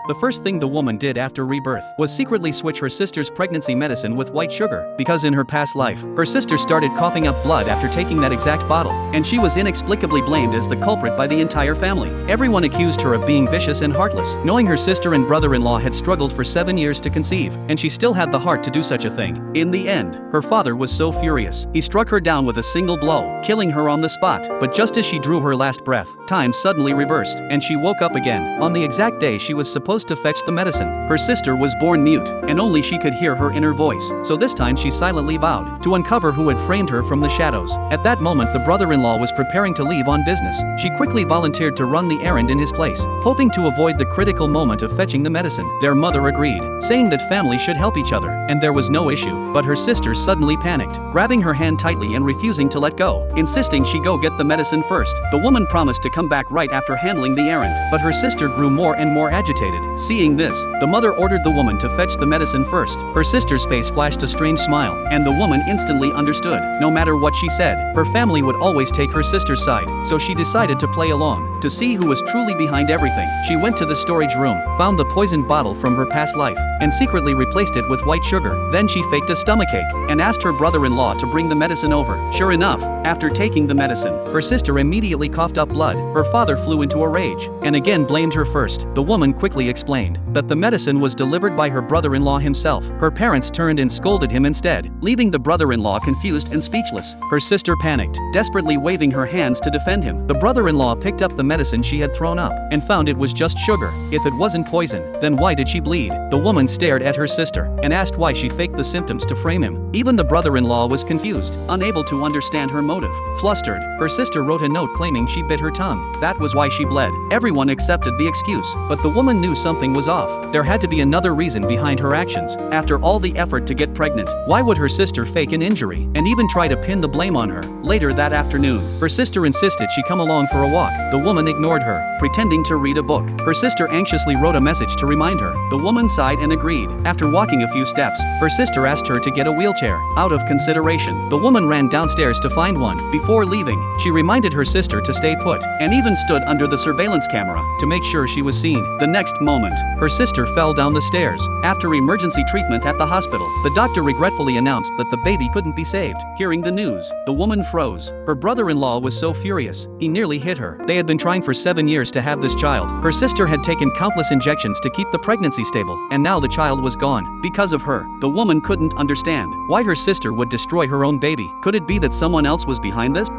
The first thing the woman did after rebirth was secretly switch her sister's pregnancy medicine with white sugar, because in her past life, her sister started coughing up blood after taking that exact bottle, and she was inexplicably blamed as the culprit by the entire family. Everyone accused her of being vicious and heartless, knowing her sister and brother-in-law had struggled for 7 years to conceive, and she still had the heart to do such a thing. In the end, her father was so furious, he struck her down with a single blow, killing her on the spot. But just as she drew her last breath, time suddenly reversed, and she woke up again. On the exact day she was supposed to fetch the medicine, her sister was born mute, and only she could hear her inner voice. So this time she silently vowed to uncover who had framed her from the shadows. At that moment the brother-in-law was preparing to leave on business. She quickly volunteered to run the errand in his place, hoping to avoid the critical moment of fetching the medicine. Their mother agreed, saying that family should help each other, and there was no issue. But her sister suddenly panicked, grabbing her hand tightly and refusing to let go, insisting she go get the medicine first. The woman promised to come back right after handling the errand, but her sister grew more and more agitated. Seeing this, the mother ordered the woman to fetch the medicine first. Her sister's face flashed a strange smile, and the woman instantly understood. No matter what she said, her family would always take her sister's side, so she decided to play along. To see who was truly behind everything, she went to the storage room, found the poisoned bottle from her past life, and secretly replaced it with white sugar. Then she faked a stomachache, and asked her brother-in-law to bring the medicine over. Sure enough, after taking the medicine, her sister immediately coughed up blood. Her father flew into a rage, and again blamed her first. The woman quickly explained that the medicine was delivered by her brother-in-law himself. Her parents turned and scolded him instead, leaving the brother-in-law confused and speechless. Her sister panicked, desperately waving her hands to defend him. The brother-in-law picked up the medicine she had thrown up, and found it was just sugar. If it wasn't poison, then why did she bleed? The woman stared at her sister, and asked why she faked the symptoms to frame him. Even the brother-in-law was confused, unable to understand her motive. Flustered, her sister wrote a note claiming she bit her tongue. That was why she bled. Everyone accepted the excuse, but the woman knew something was off. There had to be another reason behind her actions. After all the effort to get pregnant, why would her sister fake an injury, and even try to pin the blame on her? Later that afternoon, her sister insisted she come along for a walk. The woman ignored her, pretending to read a book. Her sister anxiously wrote a message to remind her. The woman sighed and agreed. After walking a few steps, her sister asked her to get a wheelchair. Out of consideration, the woman ran downstairs to find one. Before leaving, she reminded her sister to stay put, and even stood under the surveillance camera to make sure she was seen. The next moment, her sister fell down the stairs. After emergency treatment at the hospital, the doctor regretfully announced that the baby couldn't be saved. Hearing the news, the woman froze. Her brother-in-law was so furious, he nearly hit her. They had been trying for 7 years to have this child. Her sister had taken countless injections to keep the pregnancy stable, and now the child was gone. Because of her, the woman couldn't understand why her sister would destroy her own baby. Could it be that someone else was behind this?